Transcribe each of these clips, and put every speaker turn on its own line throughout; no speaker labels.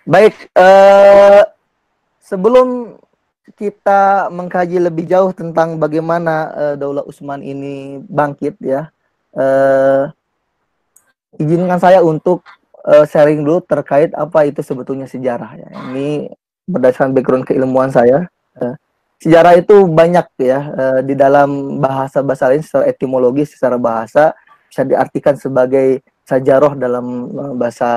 Baik, sebelum kita mengkaji lebih jauh tentang bagaimana Daulah Utsman ini bangkit ya, eh, izinkan saya untuk sharing dulu terkait apa itu sebetulnya sejarah ya. Ini berdasarkan background keilmuan saya. Sejarah itu banyak ya, di dalam bahasa lain secara etimologi, secara bahasa bisa diartikan sebagai sajaroh dalam bahasa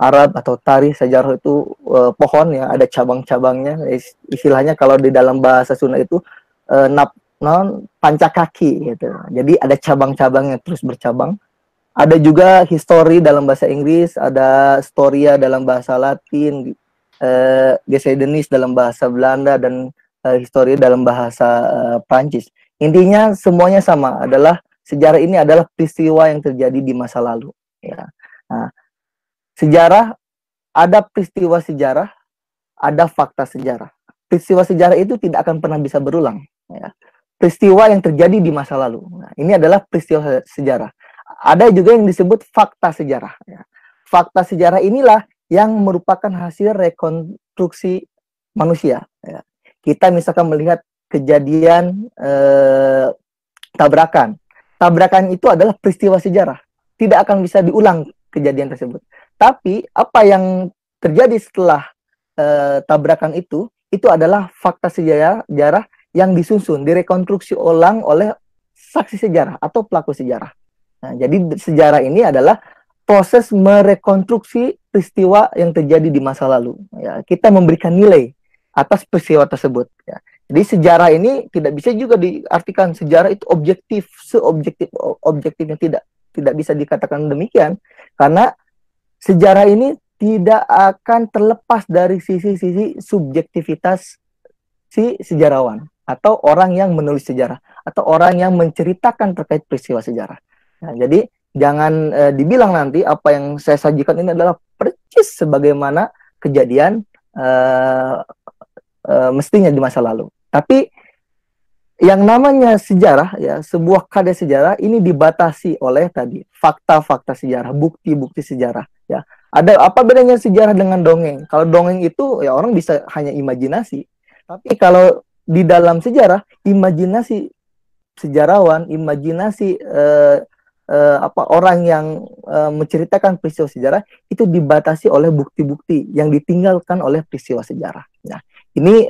Arab atau tarikh. Sajaroh itu pohon ya, ada cabang-cabangnya. Istilahnya kalau di dalam bahasa Sunda itu non pancakaki gitu. Jadi ada cabang-cabangnya terus bercabang. Ada juga history dalam bahasa Inggris, ada storia dalam bahasa Latin, Denis dalam bahasa Belanda, dan historia dalam bahasa Prancis. Intinya semuanya sama, adalah sejarah ini adalah peristiwa yang terjadi di masa lalu. Ya. Nah, sejarah, ada peristiwa sejarah, ada fakta sejarah. Peristiwa sejarah itu tidak akan pernah bisa berulang. Ya. Peristiwa yang terjadi di masa lalu. Nah, ini adalah peristiwa sejarah. Ada juga yang disebut fakta sejarah. Ya. Fakta sejarah inilah yang merupakan hasil rekonstruksi manusia. Ya. Kita misalkan melihat kejadian tabrakan. Tabrakan itu adalah peristiwa sejarah. Tidak akan bisa diulang kejadian tersebut. Tapi apa yang terjadi setelah tabrakan itu adalah fakta sejarah yang disusun, direkonstruksi ulang oleh saksi sejarah atau pelaku sejarah. Nah, jadi sejarah ini adalah proses merekonstruksi peristiwa yang terjadi di masa lalu. Ya, kita memberikan nilai atas peristiwa tersebut. Ya. Jadi sejarah ini tidak bisa juga diartikan sejarah itu objektif, objektifnya tidak bisa dikatakan demikian, karena sejarah ini tidak akan terlepas dari sisi-sisi subjektivitas si sejarawan atau orang yang menulis sejarah atau orang yang menceritakan terkait peristiwa sejarah. Nah, jadi jangan dibilang nanti apa yang saya sajikan ini adalah persis sebagaimana kejadian mestinya di masa lalu. Tapi yang namanya sejarah ya, sebuah karya sejarah ini dibatasi oleh tadi fakta-fakta sejarah, bukti-bukti sejarah ya. Ada apa bedanya sejarah dengan dongeng? Kalau dongeng itu ya orang bisa hanya imajinasi. Tapi kalau di dalam sejarah, imajinasi sejarawan, imajinasi orang yang menceritakan peristiwa sejarah itu dibatasi oleh bukti-bukti yang ditinggalkan oleh peristiwa sejarah. Nah, ini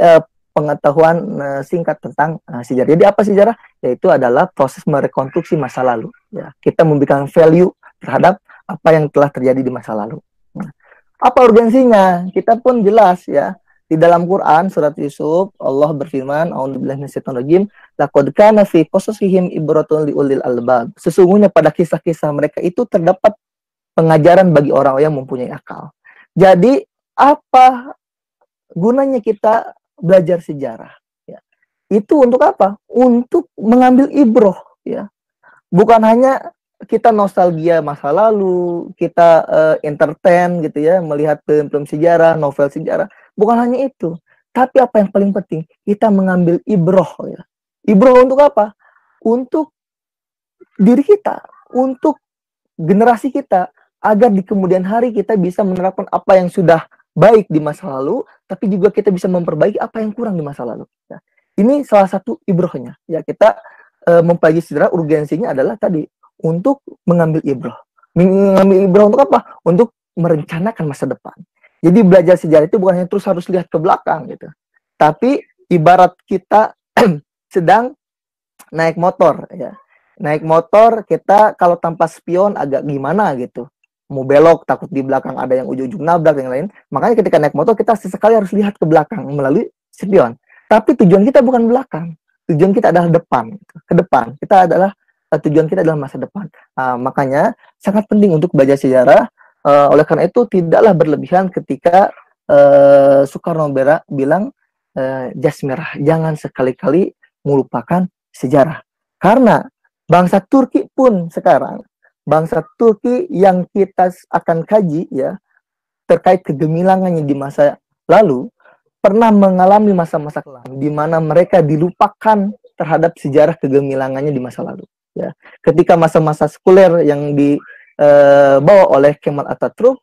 pengetahuan singkat tentang sejarah. Jadi apa sejarah? Yaitu adalah proses merekonstruksi masa lalu. Ya, kita memberikan value terhadap apa yang telah terjadi di masa lalu. Nah, apa urgensinya? Kita pun jelas ya. Di dalam Quran surat Yusuf, Allah berfirman, "A'udzubillahi minasyaitonirrajim, laqad kana fi qasasihim ibratun liulil albab." Sesungguhnya pada kisah-kisah mereka itu terdapat pengajaran bagi orang yang mempunyai akal. Jadi apa gunanya kita belajar sejarah? Ya. Itu untuk apa? Untuk mengambil ibroh. Ya. Bukan hanya kita nostalgia masa lalu, kita entertain gitu ya, melihat film-film sejarah, novel sejarah. Bukan hanya itu, tapi apa yang paling penting, kita mengambil ibroh ya. Ibroh untuk apa? Untuk diri kita, untuk generasi kita, agar di kemudian hari kita bisa menerapkan apa yang sudah baik di masa lalu, tapi juga kita bisa memperbaiki apa yang kurang di masa lalu. Ya. Ini salah satu ibrohnya. Ya, kita mempelajari sejarah, urgensinya adalah tadi untuk mengambil ibroh. Mengambil ibroh untuk apa? Untuk merencanakan masa depan. Jadi belajar sejarah itu bukan hanya terus harus lihat ke belakang gitu. Tapi ibarat kita sedang naik motor ya. Naik motor kita kalau tanpa spion agak gimana gitu. Mau belok takut di belakang ada yang ujung-ujung nabrak dan lain. Makanya ketika naik motor kita sesekali harus lihat ke belakang melalui spion. Tapi tujuan kita bukan belakang. Tujuan kita adalah depan, ke depan. Tujuan kita adalah masa depan. Makanya sangat penting untuk belajar sejarah. Oleh karena itu tidaklah berlebihan ketika Soekarno bilang jas merah, jangan sekali-kali melupakan sejarah. Karena bangsa Turki pun sekarang, bangsa Turki yang kita akan kaji ya terkait kegemilangannya di masa lalu, pernah mengalami masa-masa kelam di mana mereka dilupakan terhadap sejarah kegemilangannya di masa lalu. Ya, ketika masa-masa sekuler yang dibawa oleh Kemal Atatürk,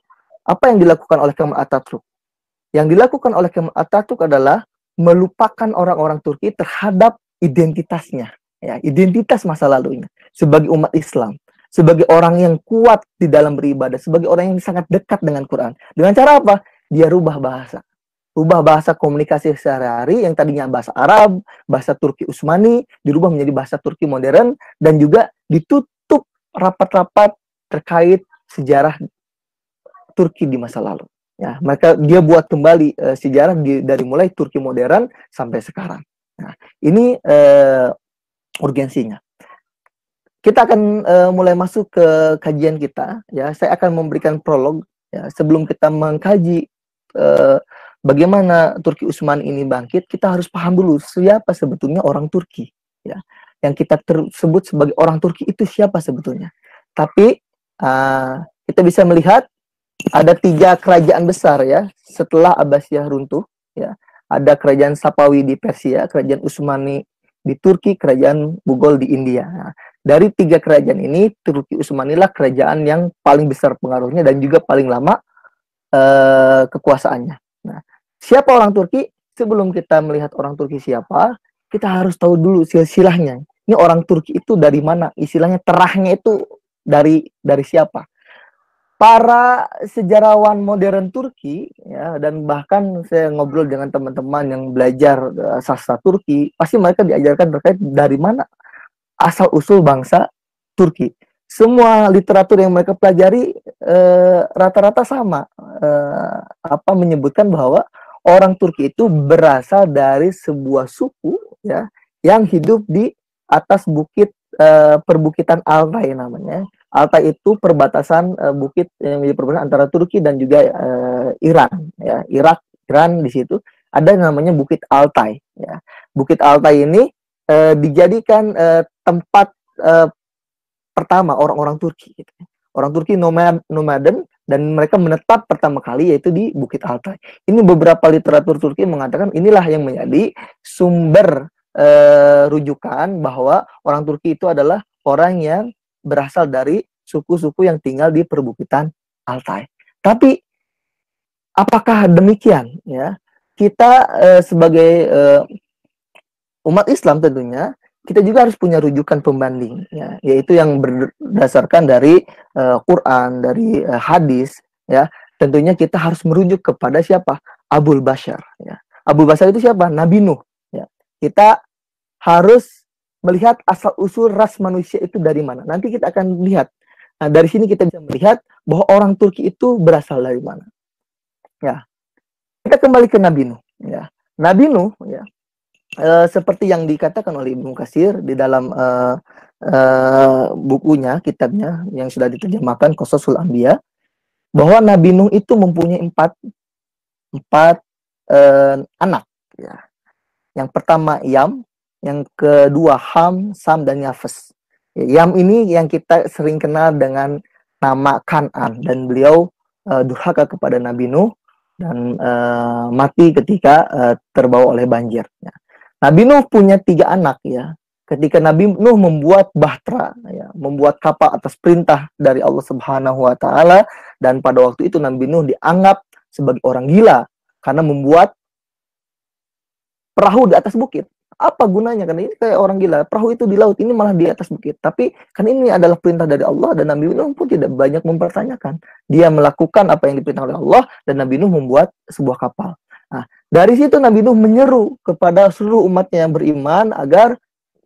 Apa yang dilakukan oleh Kemal Atatürk? Yang dilakukan oleh Kemal Atatürk adalah melupakan orang-orang Turki terhadap identitasnya, ya, identitas masa lalunya sebagai umat Islam, sebagai orang yang kuat di dalam beribadah, sebagai orang yang sangat dekat dengan Quran. Dengan cara apa? Dia rubah bahasa komunikasi sehari-hari yang tadinya bahasa Arab, bahasa Turki Utsmani, dirubah menjadi bahasa Turki modern, dan juga ditutup rapat-rapat terkait sejarah Turki di masa lalu. Ya, maka dia buat kembali sejarah dari mulai Turki modern sampai sekarang. Nah, ini urgensinya. Kita akan mulai masuk ke kajian kita. Ya, saya akan memberikan prolog. Ya, sebelum kita mengkaji bagaimana Turki Utsmani ini bangkit, kita harus paham dulu siapa sebetulnya orang Turki. Ya, yang kita sebut sebagai orang Turki itu siapa sebetulnya. Tapi kita bisa melihat ada 3 kerajaan besar ya setelah Abbasiyah runtuh, ya. Ada kerajaan Safawi di Persia, kerajaan Utsmani di Turki, kerajaan Mughal di India. Nah, dari 3 kerajaan ini, Turki Utsmani lah kerajaan yang paling besar pengaruhnya dan juga paling lama kekuasaannya. Nah, siapa orang Turki? Sebelum kita melihat orang Turki siapa, kita harus tahu dulu silsilahnya. Ini orang Turki itu dari mana? Istilahnya terahnya itu dari siapa? Para sejarawan modern Turki, ya, dan bahkan saya ngobrol dengan teman-teman yang belajar sastra Turki, pasti mereka diajarkan terkait dari mana asal usul bangsa Turki. Semua literatur yang mereka pelajari rata-rata sama, menyebutkan bahwa orang Turki itu berasal dari sebuah suku, ya, yang hidup di atas bukit perbukitan Altai namanya. Altai itu perbatasan bukit yang menjadi perbatasan antara Turki dan juga Iran, ya, Irak, Iran. Di situ ada yang namanya Bukit Altai, ya. Bukit Altai ini dijadikan tempat pertama orang-orang Turki, gitu. Orang Turki nomaden, dan mereka menetap pertama kali yaitu di Bukit Altai. Ini beberapa literatur Turki mengatakan inilah yang menjadi sumber rujukan bahwa orang Turki itu adalah orang yang berasal dari suku-suku yang tinggal di perbukitan Altai. Tapi apakah demikian? Ya, kita sebagai umat Islam tentunya kita juga harus punya rujukan pembanding, ya, yaitu yang berdasarkan dari Quran, dari hadis. Ya, tentunya kita harus merujuk kepada siapa? Abul Bashar. Ya. Abul Bashar itu siapa? Nabi Nuh. Ya. Kita harus melihat asal usul ras manusia itu dari mana. Nanti kita akan lihat. Nah, dari sini kita bisa melihat bahwa orang Turki itu berasal dari mana. Ya, kita kembali ke Nabi Nuh. Ya, Nabi Nuh, ya, seperti yang dikatakan oleh Ibnu Katsir di dalam bukunya, kitabnya yang sudah diterjemahkan Qasasul Anbiya, bahwa Nabi Nuh itu mempunyai empat anak. Ya. Yang pertama Yam, yang kedua Ham, Sam, dan Yafes. Yam ini yang kita sering kenal dengan nama Kan'an, dan beliau durhaka kepada Nabi Nuh dan mati ketika terbawa oleh banjir. Ya. Nabi Nuh punya 3 anak, ya. Ketika Nabi Nuh membuat bahtera, ya, membuat kapal atas perintah dari Allah Subhanahu wa taala, dan pada waktu itu Nabi Nuh dianggap sebagai orang gila karena membuat perahu di atas bukit. Apa gunanya? Karena ini kayak orang gila. Perahu itu di laut, ini malah di atas bukit. Tapi kan ini adalah perintah dari Allah, dan Nabi Nuh pun tidak banyak mempertanyakan. Dia melakukan apa yang diperintahkan oleh Allah, dan Nabi Nuh membuat sebuah kapal. Nah, dari situ Nabi Nuh menyeru kepada seluruh umatnya yang beriman agar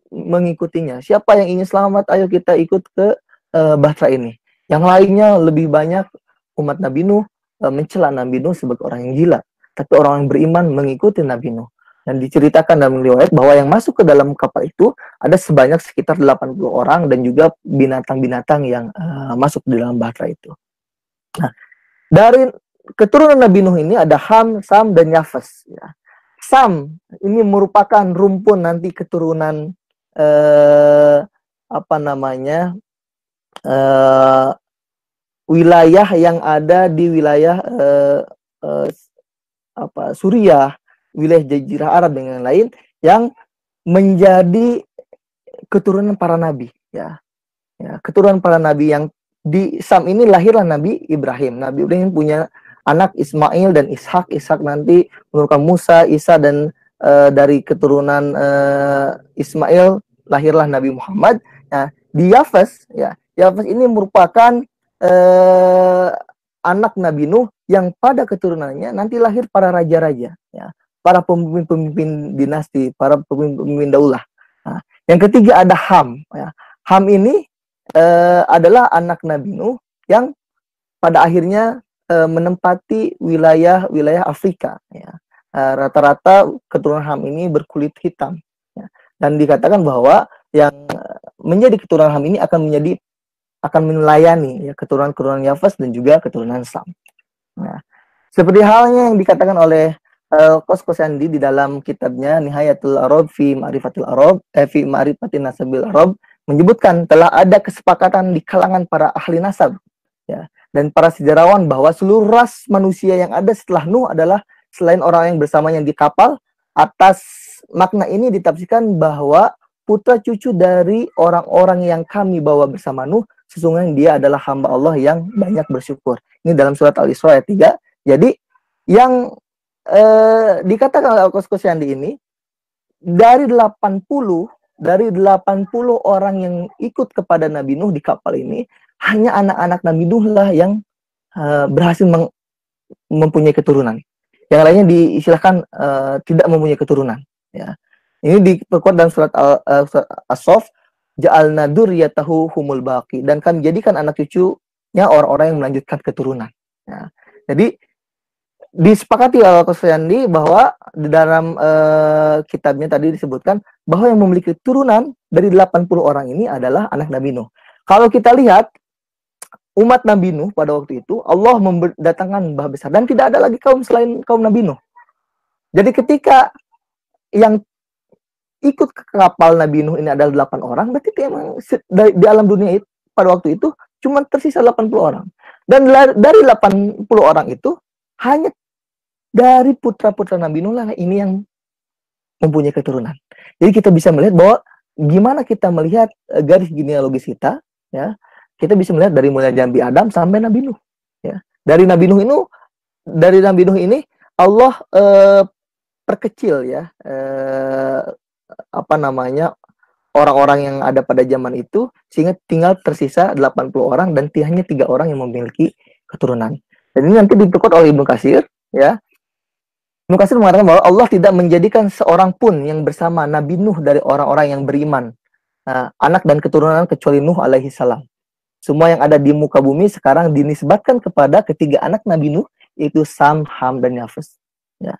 mengikutinya. Siapa yang ingin selamat, ayo kita ikut ke bahtera ini. Yang lainnya lebih banyak umat Nabi Nuh mencela Nabi Nuh sebagai orang yang gila. Tapi orang yang beriman mengikuti Nabi Nuh. Dan diceritakan dalam riwayat bahwa yang masuk ke dalam kapal itu ada sebanyak sekitar 80 orang dan juga binatang-binatang yang masuk di dalam bahtera itu. Nah, dari keturunan Nabi Nuh ini ada Ham, Sam, dan Yafes. Ya. Sam ini merupakan rumpun nanti keturunan wilayah yang ada di wilayah Suriah, wilayah Jazirah Arab dengan lain, yang menjadi keturunan para nabi, ya. Ya, keturunan para nabi yang di Sam ini lahirlah Nabi Ibrahim. Nabi Ibrahim punya anak Ismail dan Ishak. Ishak nanti menurunkan Musa, Isa, dan dari keturunan Ismail lahirlah Nabi Muhammad. Nah, di Yafes, ya, Yafes ini merupakan anak Nabi Nuh yang pada keturunannya nanti lahir para raja-raja, ya, para pemimpin-pemimpin dinasti, para pemimpin daulah. Nah, yang ketiga ada Ham. Ya. Ham ini adalah anak Nabi Nuh yang pada akhirnya menempati wilayah Afrika. Ya. Rata-rata keturunan Ham ini berkulit hitam. Ya. Dan dikatakan bahwa yang menjadi keturunan Ham ini akan melayani ya, keturunan Yafes dan juga keturunan Sam. Nah, seperti halnya yang dikatakan oleh Kos-Kosandi di dalam kitabnya Nihayatul Arab fi Ma'rifatil Arab, fi Ma'rifatin Nasabil Arab, menyebutkan telah ada kesepakatan di kalangan para ahli nasab, ya, dan para sejarawan bahwa seluruh ras manusia yang ada setelah Nuh adalah selain orang yang bersamanya di kapal. Atas makna ini ditafsirkan bahwa putra cucu dari orang-orang yang kami bawa bersama Nuh sesungguhnya dia adalah hamba Allah yang banyak bersyukur. Ini dalam surat Al-Isra ayat 3. Jadi yang dikatakan oleh Al-Kos-Kosyandi ini dari 80 orang yang ikut kepada Nabi Nuh di kapal ini, hanya anak-anak Nabi Nuh lah yang berhasil mempunyai keturunan. Yang lainnya diistilahkan tidak mempunyai keturunan. Ya. Ini diperkuat dalam surat As-Saff, ja'alna dzurriyyatahu humul baqi, dan kami jadikan anak cucunya orang-orang yang melanjutkan keturunan. Ya. Jadi disepakati oleh Al-Kosayandi bahwa di dalam kitabnya tadi disebutkan bahwa yang memiliki keturunan dari 80 orang ini adalah anak Nabi Nuh. Kalau kita lihat umat Nabi Nuh pada waktu itu, Allah mendatangkan bah besar dan tidak ada lagi kaum selain kaum Nabi Nuh. Jadi ketika yang ikut ke kapal Nabi Nuh ini adalah 8 orang, berarti memang di alam dunia itu pada waktu itu cuma tersisa 80 orang. Dan dari 80 orang itu hanya dari putra-putra Nabi Nuh lah ini yang mempunyai keturunan. Jadi kita bisa melihat bahwa gimana kita melihat garis genealogis kita, ya. Kita bisa melihat dari mulai Nabi Adam sampai Nabi Nuh, ya. Dari Nabi Nuh ini Allah perkecil, ya, orang-orang yang ada pada zaman itu sehingga tinggal tersisa 80 orang dan hanya 3 orang yang memiliki keturunan. Dan ini nanti diperkuat oleh Ibnu Katsir, ya. Ibnu Katsir mengatakan bahwa Allah tidak menjadikan seorang pun yang bersama Nabi Nuh dari orang-orang yang beriman, anak dan keturunan kecuali Nuh alaihi salam. Semua yang ada di muka bumi sekarang dinisbatkan kepada ketiga anak Nabi Nuh, yaitu Sam, Ham, dan Yafes. Ya.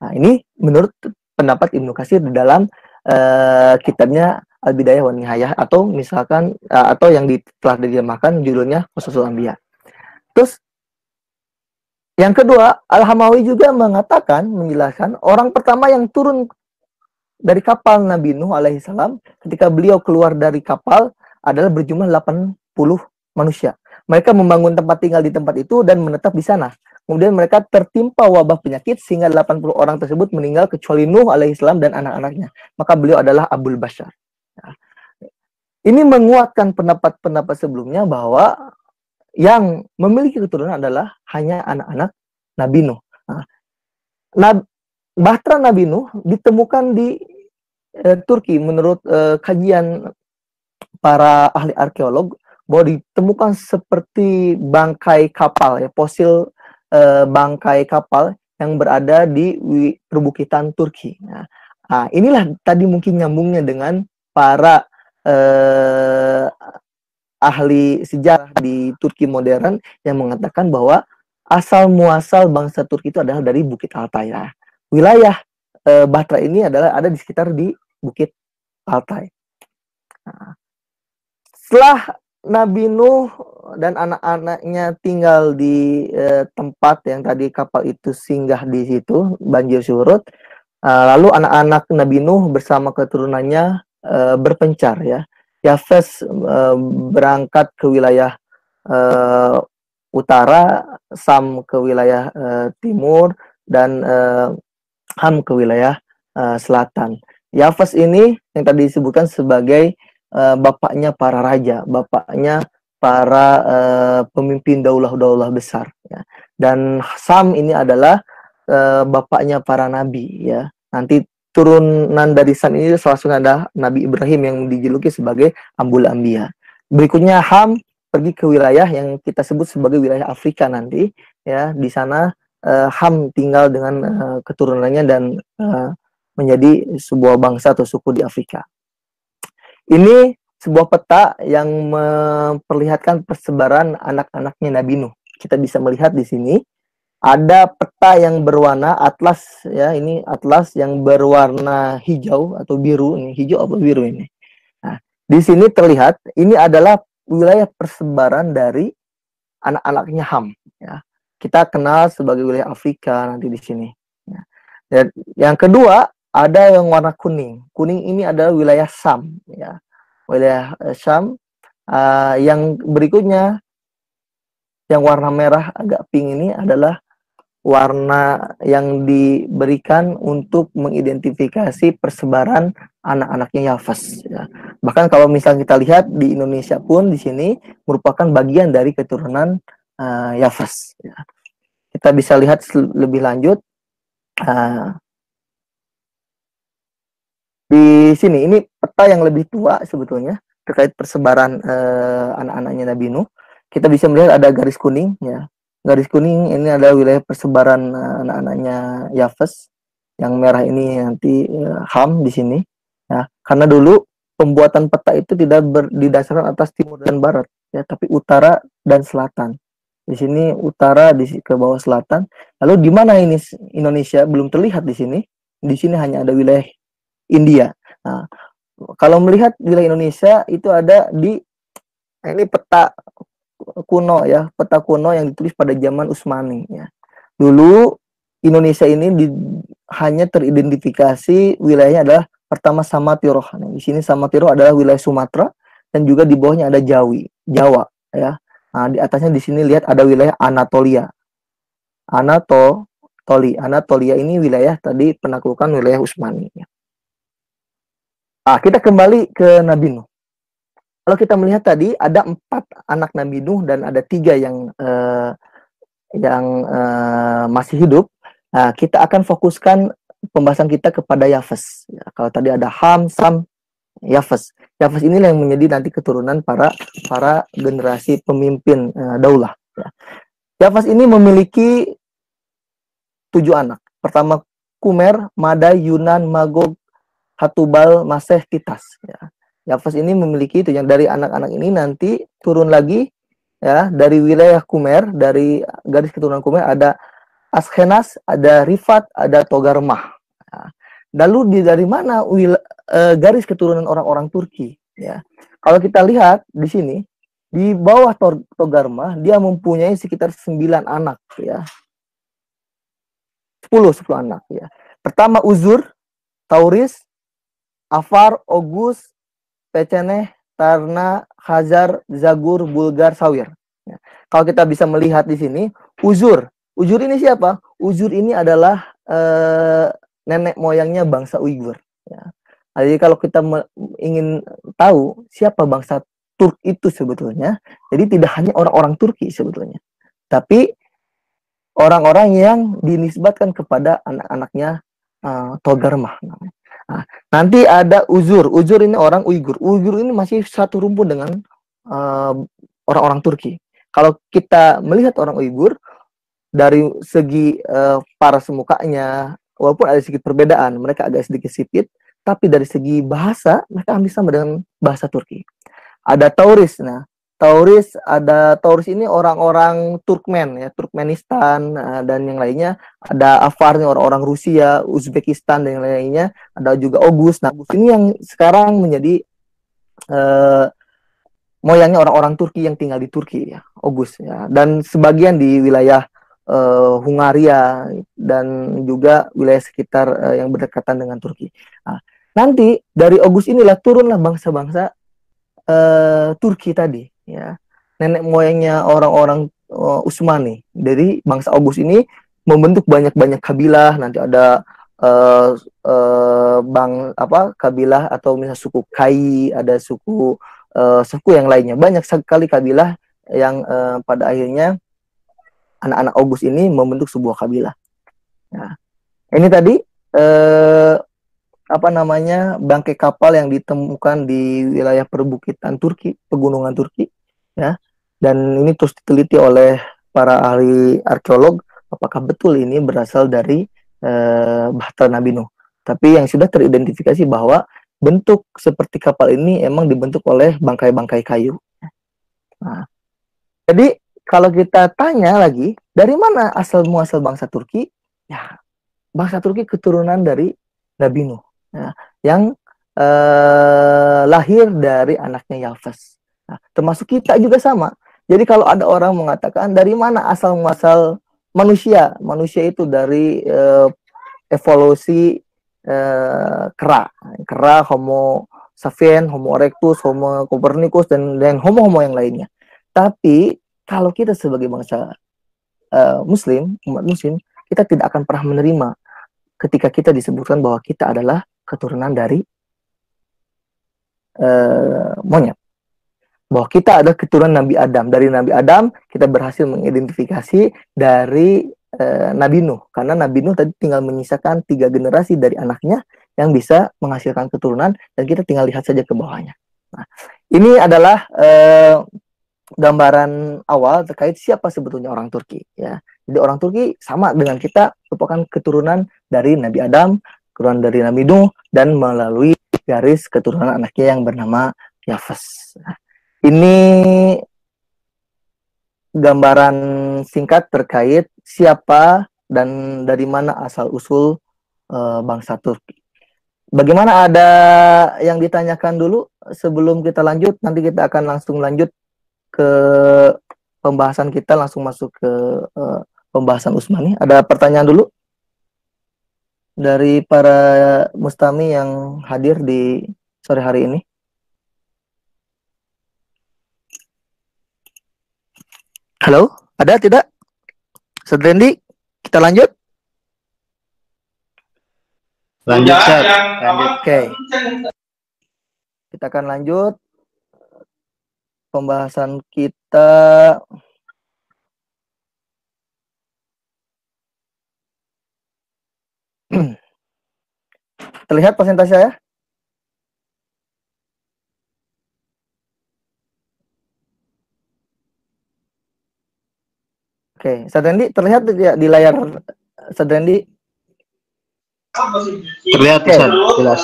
Nah, ini menurut pendapat Ibnu Katsir di dalam kitabnya Al-Bidayah wa Nihayah, atau misalkan atau yang telah diterjemahkan judulnya Qasasul Anbiya. Terus yang kedua, Al-Hamawi juga menjelaskan orang pertama yang turun dari kapal Nabi Nuh alaihi salam ketika beliau keluar dari kapal adalah berjumlah 80 manusia. Mereka membangun tempat tinggal di tempat itu dan menetap di sana. Kemudian mereka tertimpa wabah penyakit sehingga 80 orang tersebut meninggal kecuali Nuh alaihissalam dan anak-anaknya. Maka beliau adalah Abul Bashar. Nah, ini menguatkan pendapat-pendapat sebelumnya bahwa yang memiliki keturunan adalah hanya anak-anak Nabi Nuh. Nah, Bahtera Nabi Nuh ditemukan di Turki menurut kajian para ahli arkeolog, bahwa ditemukan seperti bangkai kapal, ya, fosil bangkai kapal yang berada di perbukitan Turki. Nah, inilah tadi mungkin nyambungnya dengan para ahli sejarah di Turki modern yang mengatakan bahwa asal muasal bangsa Turki itu adalah dari Bukit Altai. Nah, wilayah Bahtera ini ada di sekitar di Bukit Altai. Nah, setelah Nabi Nuh dan anak-anaknya tinggal di tempat yang tadi kapal itu singgah di situ, banjir surut, lalu anak-anak Nabi Nuh bersama keturunannya berpencar, ya. Yafes berangkat ke wilayah utara, Sam ke wilayah timur, dan Ham ke wilayah selatan. Yafes ini yang tadi disebutkan sebagai bapaknya para raja, bapaknya para pemimpin daulah-daulah besar ya. Dan Sam ini adalah bapaknya para nabi ya. Nanti turunan dari Sam ini salah satunya adalah Nabi Ibrahim yang dijuluki sebagai Ambul Ambia. Berikutnya Ham pergi ke wilayah yang kita sebut sebagai wilayah Afrika nanti ya. Di sana Ham tinggal dengan keturunannya dan menjadi sebuah bangsa atau suku di Afrika. Ini sebuah peta yang memperlihatkan persebaran anak-anaknya Nabi Nuh. Kita bisa melihat di sini ada peta yang berwarna atlas ya, ini atlas yang berwarna hijau atau biru. Ini hijau atau biru ini. Nah, di sini terlihat ini adalah wilayah persebaran dari anak-anaknya Ham ya. Kita kenal sebagai wilayah Afrika nanti di sini. Ya. Dan yang kedua ada yang warna kuning. Kuning ini adalah wilayah Sam ya. Wilayah Syam. Yang berikutnya yang warna merah agak pink ini adalah warna yang diberikan untuk mengidentifikasi persebaran anak-anaknya Yafes ya. Bahkan kalau misalnya kita lihat di Indonesia pun di sini merupakan bagian dari keturunan Yafes ya. Kita bisa lihat lebih lanjut di sini. Ini peta yang lebih tua sebetulnya terkait persebaran anak-anaknya Nabi Nuh. Kita bisa melihat ada garis kuning ya. Garis kuning ini adalah wilayah persebaran anak-anaknya Yafes. Yang merah ini nanti Ham di sini ya. Karena dulu pembuatan peta itu tidak didasarkan atas timur dan barat ya, tapi utara dan selatan. Di sini utara, ke bawah selatan. Lalu di mana ini Indonesia belum terlihat di sini. Di sini hanya ada wilayah India. Nah, kalau melihat wilayah Indonesia itu ada di ini peta kuno ya, peta kuno yang ditulis pada zaman Utsmani ya. Dulu Indonesia ini hanya teridentifikasi wilayahnya adalah pertama Samatiroh. Nah, di sini Samatiroh adalah wilayah Sumatera dan juga di bawahnya ada Jawa ya. Nah, di atasnya di sini lihat ada wilayah Anatolia. Anatolia ini wilayah tadi penaklukan wilayah Utsmani ya. Nah, kita kembali ke Nabi Nuh. Kalau kita melihat tadi ada 4 anak Nabi Nuh dan ada 3 yang masih hidup. Nah, kita akan fokuskan pembahasan kita kepada Yafes. Ya, kalau tadi ada Ham, Sam, Yafes. Yafes ini yang menjadi nanti keturunan para generasi pemimpin daulah. Ya. Yafes ini memiliki 7 anak. Pertama Kumer, Madai, Yunan, Magog, Hatubal, Maseh, Titas. Ya. Yafes ini memiliki itu. Yang dari anak-anak ini nanti turun lagi ya dari wilayah Kumer, dari garis keturunan Kumer ada Askenas, ada Rifat, ada Togarmah. Ya. Lalu dari mana garis keturunan orang-orang Turki? Ya. Kalau kita lihat di sini di bawah Togarmah dia mempunyai sekitar 9 anak ya. 10 anak ya. Pertama Uzur, Tauris, Afar, Ogus, Peceneh, Tarna, Khazar, Zagur, Bulgar, Sawir. Ya. Kalau kita bisa melihat di sini, Uzur ini siapa? Uzur ini adalah nenek moyangnya bangsa Uighur. Ya. Jadi kalau kita ingin tahu siapa bangsa Turk itu sebetulnya, jadi tidak hanya orang-orang Turki sebetulnya, tapi orang-orang yang dinisbatkan kepada anak-anaknya Togarmah. Nah, nanti ada Uzur ini orang Uighur. Uighur ini masih satu rumpun dengan orang-orang Turki. Kalau kita melihat orang Uighur dari segi paras mukanya, walaupun ada sedikit perbedaan, mereka agak sedikit sipit, tapi dari segi bahasa mereka hampir sama dengan bahasa Turki. Ada Tauris. Nah, Tauris ini orang-orang Turkmen ya, Turkmenistan dan yang lainnya. Ada Afar nih orang-orang Rusia, Uzbekistan dan yang lainnya. Ada juga Ogus. Nah, Ogus ini yang sekarang menjadi moyangnya orang-orang Turki yang tinggal di Turki ya, Ogus ya. Dan sebagian di wilayah Hungaria dan juga wilayah sekitar yang berdekatan dengan Turki. Nah, nanti dari Ogus inilah turunlah bangsa-bangsa Turki tadi ya, nenek moyangnya orang-orang Utsmani. Dari bangsa Ogus ini membentuk banyak-banyak kabilah. Nanti ada kabilah atau misalnya suku Kai, ada suku suku yang lainnya. Banyak sekali kabilah yang pada akhirnya anak-anak Oghuz ini membentuk sebuah kabilah. Nah, ini tadi apa namanya, bangkai kapal yang ditemukan di wilayah perbukitan Turki, pegunungan Turki, ya. Dan ini terus diteliti oleh para ahli arkeolog apakah betul ini berasal dari Bahtera Nabi Nuh. Tapi yang sudah teridentifikasi bahwa bentuk seperti kapal ini emang dibentuk oleh bangkai-bangkai kayu. Nah, jadi kalau kita tanya lagi dari mana asal muasal bangsa Turki, ya bangsa Turki keturunan dari Nabi Nuh, ya, yang lahir dari anaknya Yafes. Nah, termasuk kita juga sama. Jadi kalau ada orang mengatakan dari mana asal muasal manusia, manusia itu dari evolusi kera, Homo sapiens, Homo erectus, Homo copernicus, dan Homo-Homo yang lainnya. Tapi kalau kita sebagai bangsa Muslim, umat Muslim, kita tidak akan pernah menerima ketika kita disebutkan bahwa kita adalah keturunan dari monyet. Bahwa kita adalah keturunan Nabi Adam. Dari Nabi Adam kita berhasil mengidentifikasi dari Nabi Nuh. Karena Nabi Nuh tadi tinggal menyisakan 3 generasi dari anaknya yang bisa menghasilkan keturunan, dan kita tinggal lihat saja ke bawahnya. Nah, ini adalah gambaran awal terkait siapa sebetulnya orang Turki, ya. Jadi orang Turki sama dengan kita, merupakan keturunan dari Nabi Adam, keturunan dari Nabi Nuh, dan melalui garis keturunan anaknya yang bernama Yafes. Ini gambaran singkat terkait siapa dan dari mana asal usul bangsa Turki. Bagaimana, ada yang ditanyakan dulu sebelum kita lanjut? Nanti kita akan langsung lanjut ke pembahasan kita, langsung masuk ke pembahasan Utsmani. Ada pertanyaan dulu dari para mustami yang hadir di sore hari ini? Halo, ada tidak? Sedrendi, kita lanjut?
Lanjut, Ustaz.
Oke. Kita akan lanjut pembahasan kita. Terlihat presentasi saya? Oke, Sadrendi terlihat tidak di layar Sadrendi?
Terlihat, Ustaz, jelas.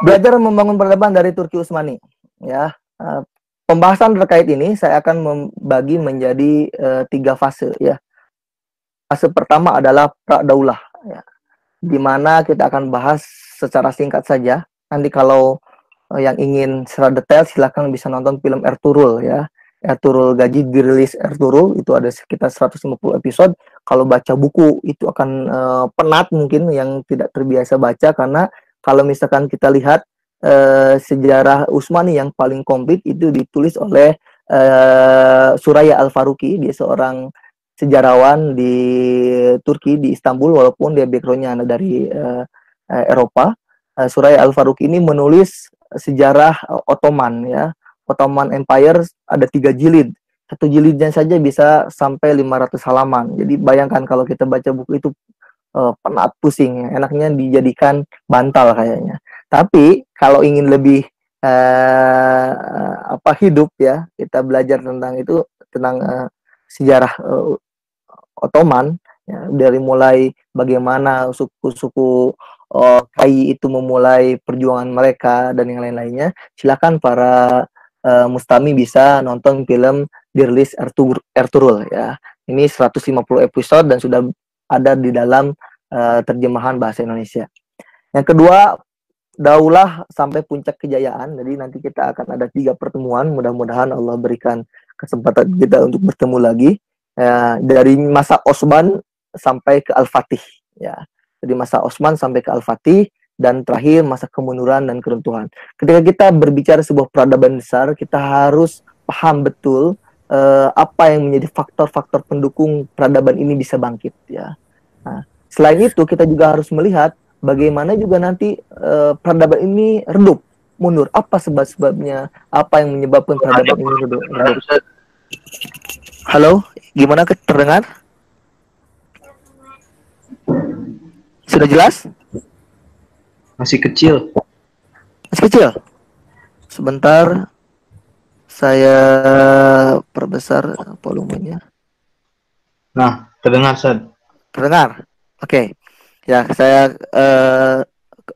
Belajar membangun peradaban dari Turki Utsmani, ya. Pembahasan terkait ini saya akan membagi menjadi 3 fase, ya. Fase pertama adalah Pradaulah, ya, di mana kita akan bahas secara singkat saja. Nanti kalau yang ingin secara detail silahkan bisa nonton film Ertugrul, ya. Ertugrul Gaji dirilis Ertugrul, itu ada sekitar 150 episode. Kalau baca buku itu akan penat mungkin yang tidak terbiasa baca, karena kalau misalkan kita lihat sejarah Utsmani yang paling komplit itu ditulis oleh Suraya Al-Faruqi. Dia seorang sejarawan di Turki, di Istanbul, walaupun dia backgroundnya dari Eropa. Suraya Al-Faruqi ini menulis sejarah Ottoman, ya. Ottoman Empire ada 3 jilid. Satu jilidnya saja bisa sampai 500 halaman. Jadi bayangkan kalau kita baca buku itu penat, pusing. Enaknya dijadikan bantal kayaknya. Tapi kalau ingin lebih hidup, ya, kita belajar tentang itu, tentang sejarah Ottoman, ya, dari mulai bagaimana suku-suku Kai itu memulai perjuangan mereka dan yang lain-lainnya. Silakan para mustami bisa nonton film dirilis Ertugrul, ya. Ini 150 episode dan sudah ada di dalam terjemahan bahasa Indonesia. Yang kedua, Daulah sampai puncak kejayaan. Jadi nanti kita akan ada 3 pertemuan. Mudah-mudahan Allah berikan kesempatan kita untuk bertemu lagi. Dari masa Osman sampai ke Al-Fatih, ya. Dari masa Osman sampai ke Al-Fatih, dan terakhir masa kemunduran dan keruntuhan. Ketika kita berbicara sebuah peradaban besar, kita harus paham betul apa yang menjadi faktor-faktor pendukung peradaban ini bisa bangkit, ya. Nah, selain itu kita juga harus melihat bagaimana juga nanti peradaban ini redup, mundur? Apa sebab-sebabnya? Apa yang menyebabkan peradaban ini redup? Halo, gimana terdengar? Sudah jelas?
Masih kecil.
Masih kecil. Sebentar, saya perbesar volumenya.
Nah, terdengar, Sad.
Terdengar? Oke. Ya, saya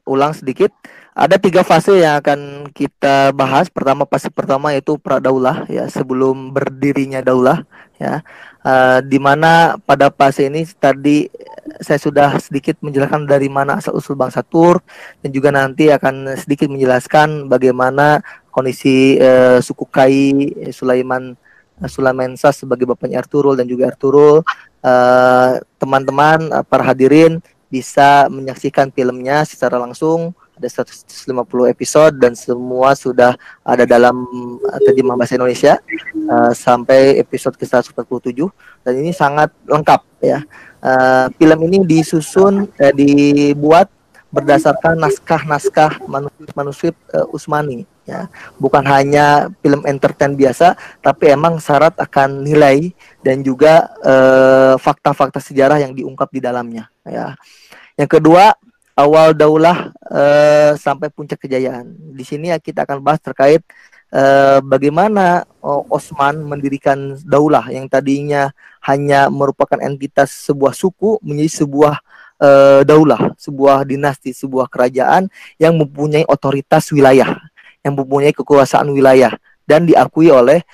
ulang sedikit. Ada 3 fase yang akan kita bahas. Pertama, fase pertama yaitu pradaulah, ya, sebelum berdirinya daulah, ya. Di mana pada fase ini tadi saya sudah sedikit menjelaskan dari mana asal usul bangsa Turk, dan juga nanti akan sedikit menjelaskan bagaimana kondisi suku Kai, Sulaiman Shah sebagai bapaknya Ertugrul dan juga Ertugrul. Teman-teman, para hadirin bisa menyaksikan filmnya secara langsung, ada 150 episode dan semua sudah ada dalam terjemah bahasa Indonesia sampai episode ke-147, dan ini sangat lengkap, ya. Film ini dibuat berdasarkan naskah-naskah manuskrip Utsmani, ya. Bukan hanya film entertain biasa, tapi emang syarat akan nilai dan juga fakta-fakta sejarah yang diungkap di dalamnya, ya. Yang kedua, awal daulah sampai puncak kejayaan. Di sini ya kita akan bahas terkait bagaimana Osman mendirikan daulah yang tadinya hanya merupakan entitas sebuah suku menjadi sebuah daulah, sebuah dinasti, sebuah kerajaan yang mempunyai otoritas wilayah, yang mempunyai kekuasaan wilayah dan diakui oleh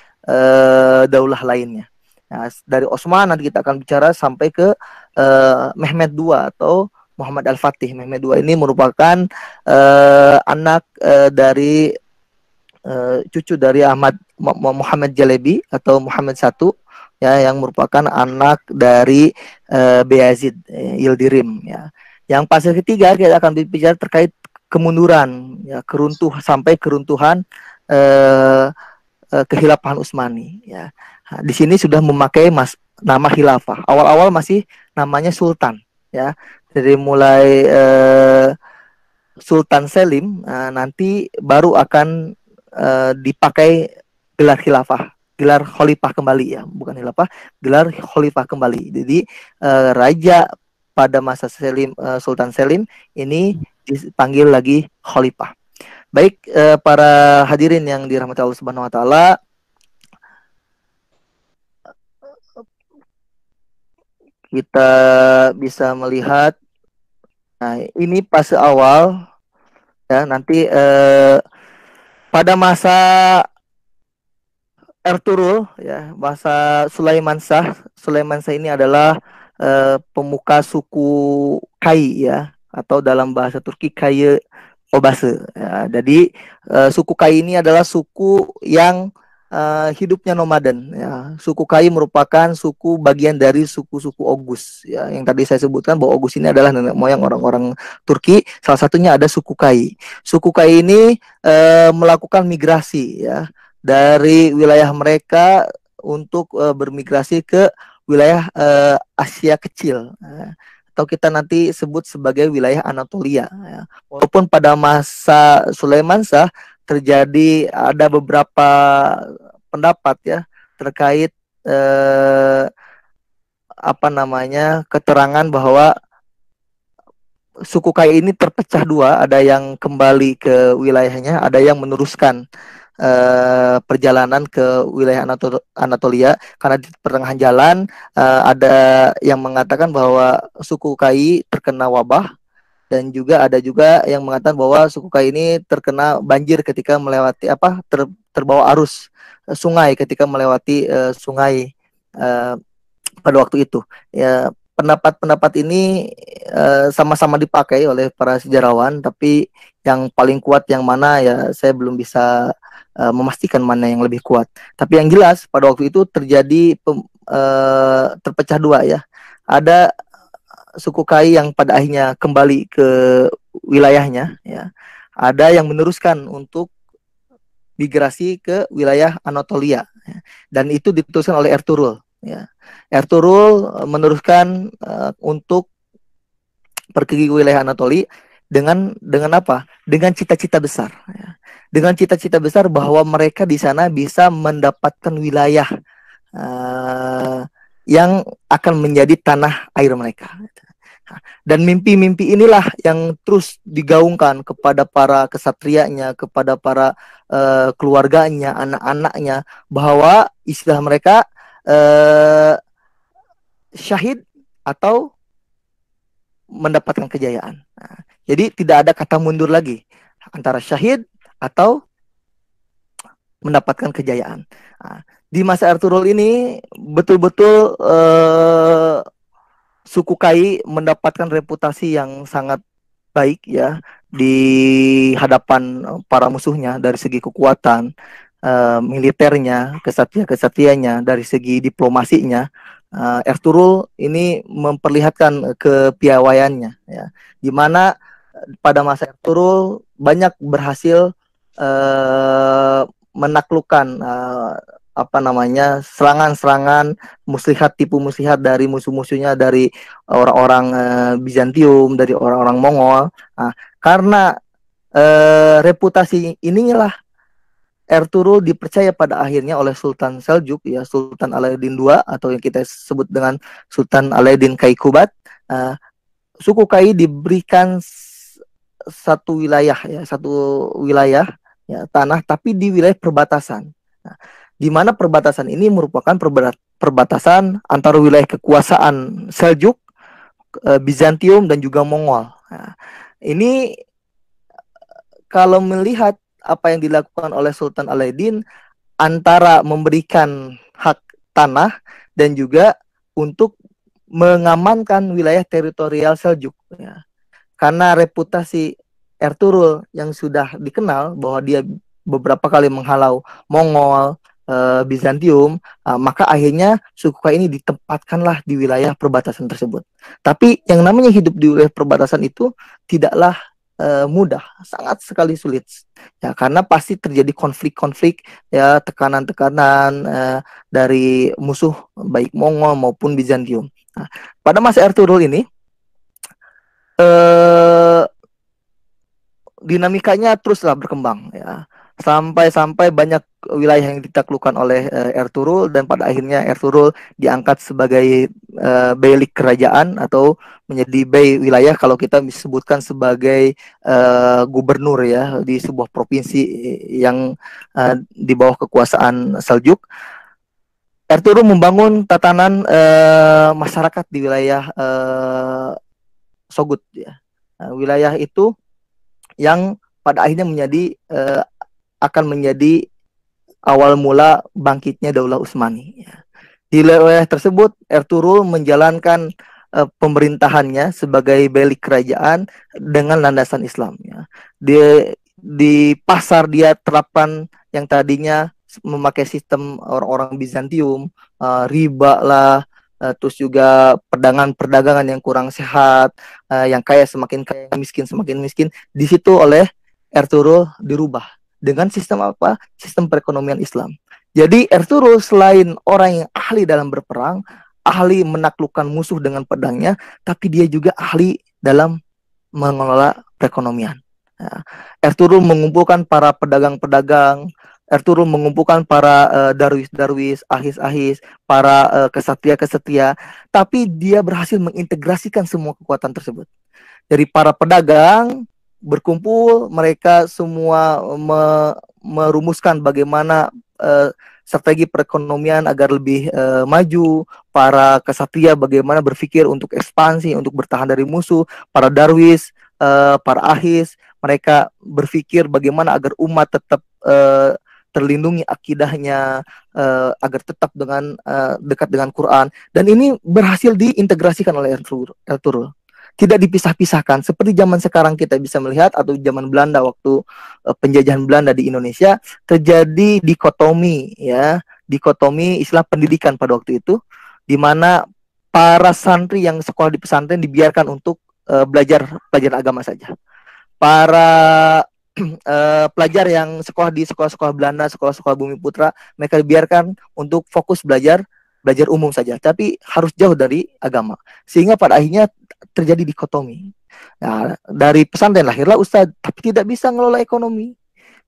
daulah lainnya. Nah, dari Osman nanti kita akan bicara sampai ke Mehmed II atau Muhammad Al-Fatih. Mehmed II ini merupakan anak dari cucu dari Muhammad Jalebi atau Muhammad I, ya, yang merupakan anak dari Bayazid Yildirim, ya. Yang fase ketiga kita akan bicara terkait kemunduran, ya, keruntuhan kehilafahan Utsmani, ya. Nah, di sini sudah memakai nama khilafah. Awal-awal masih namanya sultan, ya. Dari mulai Sultan Selim, nanti baru akan dipakai gelar khilafah, gelar khalifah kembali, ya, bukan khilafah, gelar khalifah kembali. Jadi raja pada masa Sultan Selim ini dipanggil lagi khalifah. Baik, para hadirin yang dirahmati Allah Subhanahu wa taala, kita bisa melihat, nah, ini fase awal, ya. Nanti pada masa Ertugrul, ya, masa Sulaiman Shah. Sulaiman Shah ini adalah pemuka suku Kai, ya, atau dalam bahasa Turki Kaye Obase, ya. Jadi suku Kai ini adalah suku yang hidupnya nomaden, ya. Suku Kai merupakan suku bagian dari suku-suku Oghuz, ya, yang tadi saya sebutkan bahwa Oghuz ini adalah nenek moyang orang-orang Turki. Salah satunya ada suku Kai. Suku Kai ini melakukan migrasi, ya, dari wilayah mereka untuk bermigrasi ke wilayah Asia Kecil, atau kita nanti sebut sebagai wilayah Anatolia, ya. Walaupun pada masa Sulaiman Shah terjadi ada beberapa pendapat, ya, terkait keterangan bahwa suku Kai ini terpecah dua, ada yang kembali ke wilayahnya, ada yang meneruskan perjalanan ke wilayah Anatolia, karena di pertengahan jalan ada yang mengatakan bahwa suku Kai terkena wabah, dan juga ada yang mengatakan bahwa suku Kai ini terkena banjir ketika melewati terbawa arus sungai ketika melewati sungai pada waktu itu, ya. Pendapat-pendapat ini sama-sama dipakai oleh para sejarawan, tapi yang paling kuat yang mana, ya, saya belum bisa memastikan mana yang lebih kuat. Tapi yang jelas pada waktu itu terjadi terpecah dua, ya. Ada suku Kai yang pada akhirnya kembali ke wilayahnya, ya. Ada yang meneruskan untuk migrasi ke wilayah Anatolia, ya. Dan itu diteruskan oleh Ertugrul, ya. Ertugrul meneruskan untuk pergi ke wilayah Anatolia dengan apa? Dengan cita-cita besar, ya. dengan cita-cita besar bahwa mereka di sana bisa mendapatkan wilayah yang akan menjadi tanah air mereka. Dan mimpi-mimpi inilah yang terus digaungkan kepada para kesatrianya, kepada para keluarganya, anak-anaknya, bahwa istilah mereka syahid atau mendapatkan kejayaan. Nah, jadi tidak ada kata mundur lagi antara syahid atau mendapatkan kejayaan. Nah, di masa Ertugrul ini betul-betul suku Kai mendapatkan reputasi yang sangat baik ya di hadapan para musuhnya dari segi kekuatan militernya, kesatria-kesatrianya, dari segi diplomasinya. Ertugrul ini memperlihatkan kepiawaiannya ya, di mana pada masa Ertugrul banyak berhasil menaklukkan serangan-serangan muslihat, tipu muslihat dari musuh-musuhnya, dari orang-orang Bizantium, dari orang-orang Mongol. Nah, karena reputasi inilah Ertugrul dipercaya pada akhirnya oleh Sultan Seljuk ya, Sultan Alauddin II atau yang kita sebut dengan Sultan Alauddin Kaikubad. Suku Kai diberikan satu wilayah ya, tanah, tapi di wilayah perbatasan. Nah, di mana perbatasan ini merupakan perbatasan antara wilayah kekuasaan Seljuk, Bizantium dan juga Mongol. Nah, ini kalau melihat apa yang dilakukan oleh Sultan Alauddin antara memberikan hak tanah dan juga untuk mengamankan wilayah teritorial Seljuk ya. Karena reputasi Ertugrul yang sudah dikenal bahwa dia beberapa kali menghalau Mongol, Bizantium, maka akhirnya suku Kai ini ditempatkanlah di wilayah perbatasan tersebut. Tapi yang namanya hidup di wilayah perbatasan itu tidaklah mudah, sangat sekali sulit ya, karena pasti terjadi konflik-konflik ya, tekanan-tekanan dari musuh baik Mongol maupun Bizantium. Nah, pada masa Ertugrul ini dinamikanya teruslah berkembang ya, sampai banyak wilayah yang ditaklukkan oleh Ertugrul, dan pada akhirnya Ertugrul diangkat sebagai beylik kerajaan atau menjadi bey wilayah, kalau kita disebutkan sebagai gubernur ya di sebuah provinsi yang di bawah kekuasaan Seljuk. Ertugrul membangun tatanan masyarakat di wilayah Sogut ya. Nah, wilayah itu yang pada akhirnya akan menjadi awal mula bangkitnya Daulah Utsmani. Di wilayah tersebut Ertugrul menjalankan pemerintahannya sebagai beylik kerajaan dengan landasan Islam. Ya. Di pasar dia terapkan yang tadinya memakai sistem orang-orang Bizantium, riba lah, terus juga perdagangan yang kurang sehat, yang kaya semakin kaya, miskin semakin miskin. Di situ oleh Ertugrul dirubah dengan sistem apa? Sistem perekonomian Islam. Jadi Ertugrul selain orang yang ahli dalam berperang, ahli menaklukkan musuh dengan pedangnya, tapi dia juga ahli dalam mengelola perekonomian. Ertugrul mengumpulkan para pedagang-pedagang, Ertugrul mengumpulkan para darwis-darwis, ahis-ahis, para kesatria-kesatria, tapi dia berhasil mengintegrasikan semua kekuatan tersebut. Dari para pedagang berkumpul, mereka semua merumuskan bagaimana strategi perekonomian agar lebih maju. Para kesatria bagaimana berpikir untuk ekspansi, untuk bertahan dari musuh. Para darwis, para ahis, mereka berpikir bagaimana agar umat tetap terlindungi akidahnya, agar tetap dekat dengan Quran. Dan ini berhasil diintegrasikan oleh Ertugrul. Tidak dipisah-pisahkan seperti zaman sekarang kita bisa melihat, atau zaman Belanda waktu penjajahan Belanda di Indonesia, terjadi dikotomi ya, dikotomi istilah pendidikan pada waktu itu, di mana para santri yang sekolah di pesantren dibiarkan untuk belajar agama saja. Para pelajar yang sekolah di sekolah-sekolah Belanda, sekolah-sekolah Bumi Putra, mereka dibiarkan untuk fokus belajar umum saja, tapi harus jauh dari agama. Sehingga pada akhirnya terjadi dikotomi. Nah, dari pesantren lahirlah ustadz, tapi tidak bisa ngelola ekonomi,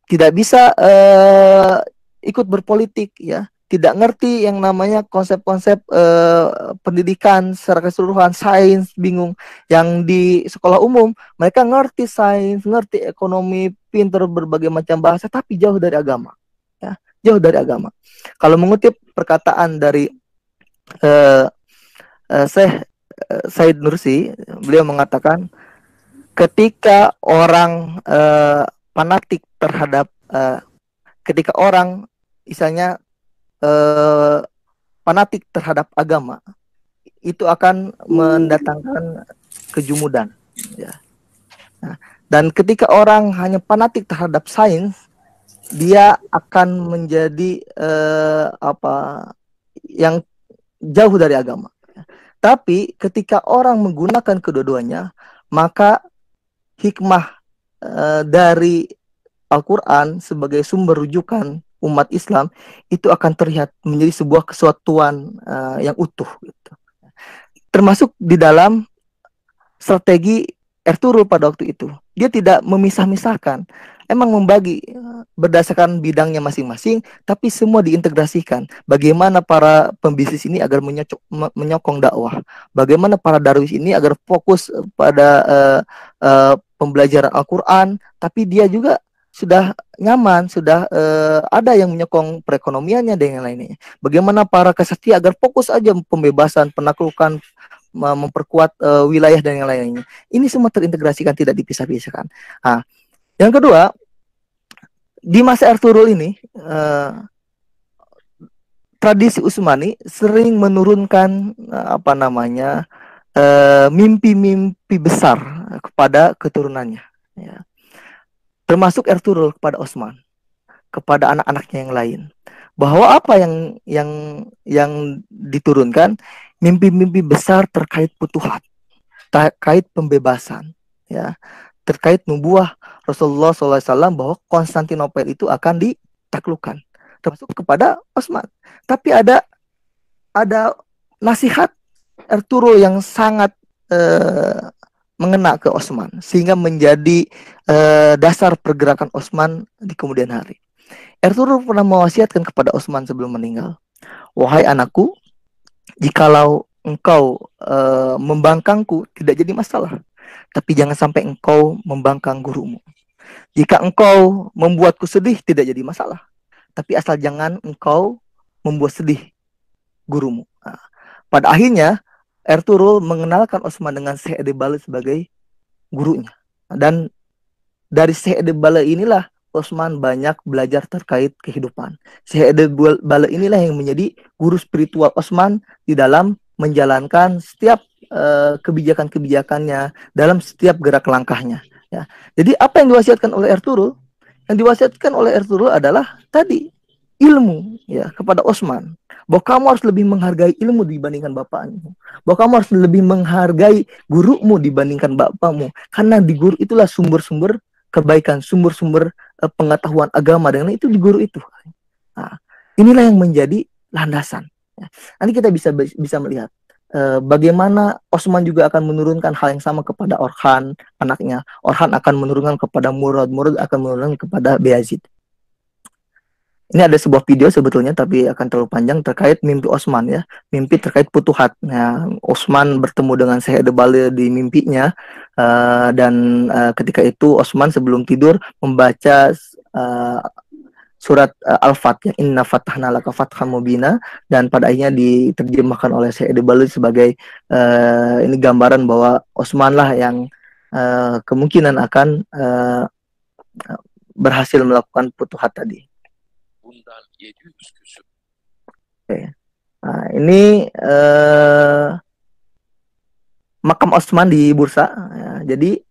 tidak bisa ikut berpolitik, ya, tidak ngerti yang namanya konsep-konsep pendidikan secara keseluruhan, sains bingung. Yang di sekolah umum mereka ngerti sains, ngerti ekonomi, pinter berbagai macam bahasa, tapi jauh dari agama, ya, jauh dari agama. Kalau mengutip perkataan dari Syekh Said Nursi, beliau mengatakan ketika orang fanatik terhadap ketika orang misalnya fanatik terhadap agama, itu akan mendatangkan kejumudan, ya. Nah, dan ketika orang hanya fanatik terhadap sains, dia akan menjadi yang jauh dari agama. Tapi ketika orang menggunakan kedua-duanya, maka hikmah dari Al-Quran sebagai sumber rujukan umat Islam itu akan terlihat menjadi sebuah kesatuan yang utuh, gitu. Termasuk di dalam strategi Ertugrul pada waktu itu. Dia tidak memisah-misahkan, emang membagi berdasarkan bidangnya masing-masing, tapi semua diintegrasikan. Bagaimana para pembisnis ini agar menyokong dakwah, bagaimana para darwis ini agar fokus pada pembelajaran Al-Quran, tapi dia juga sudah nyaman, sudah ada yang menyokong perekonomiannya dan yang lainnya. Bagaimana para kesatria agar fokus aja pembebasan, penaklukan, memperkuat wilayah dan yang lainnya. Ini semua terintegrasikan, tidak dipisah-pisahkan. Nah, yang kedua, di masa Ertugrul ini tradisi Utsmani sering menurunkan mimpi-mimpi besar kepada keturunannya, ya. Termasuk Ertugrul kepada Osman, kepada anak-anaknya yang lain, bahwa apa yang diturunkan mimpi-mimpi besar terkait futuhat, terkait pembebasan, ya, terkait nubuah Rasulullah SAW bahwa Konstantinopel itu akan ditaklukkan, termasuk kepada Osman. Tapi ada nasihat Ertugrul yang sangat mengena ke Osman, sehingga menjadi dasar pergerakan Osman di kemudian hari. Ertugrul pernah mewasiatkan kepada Osman sebelum meninggal, wahai anakku, jikalau engkau membangkangku tidak jadi masalah, tapi jangan sampai engkau membangkang gurumu. Jika engkau membuatku sedih tidak jadi masalah, tapi asal jangan engkau membuat sedih gurumu. Nah, pada akhirnya Ertugrul mengenalkan Osman dengan Syekh Edebali sebagai gurunya. Dan dari Syekh Edebali inilah Osman banyak belajar terkait kehidupan. Syekh Edebali inilah yang menjadi guru spiritual Osman di dalam menjalankan setiap kebijakan-kebijakannya, dalam setiap gerak langkahnya, ya. Jadi apa yang diwasiatkan oleh Ertugrul? Yang diwasiatkan oleh Ertugrul adalah tadi ilmu, ya, kepada Osman, bahwa kamu harus lebih menghargai ilmu dibandingkan bapakmu, bahwa kamu harus lebih menghargai gurumu dibandingkan bapakmu, karena di guru itulah sumber-sumber kebaikan, sumber-sumber pengetahuan agama, dan itu di guru itu. Nah, inilah yang menjadi landasan. Nanti kita bisa melihat bagaimana Osman juga akan menurunkan hal yang sama kepada Orhan, anaknya. Orhan akan menurunkan kepada Murad, Murad akan menurunkan kepada Bayazid. Ini ada sebuah video sebetulnya, tapi akan terlalu panjang, terkait mimpi Osman, ya, mimpi terkait futuhat. Nah, Osman bertemu dengan Syekh Edebali di mimpinya, dan ketika itu Osman sebelum tidur membaca surat Al-Fath, Inna Fatahna Laka Fathan Mubina, dan pada akhirnya diterjemahkan oleh Syekh Edebali sebagai ini gambaran bahwa Osman lah yang kemungkinan akan berhasil melakukan futuhat tadi. Oke. Nah, ini makam Osman di Bursa, ya. Jadi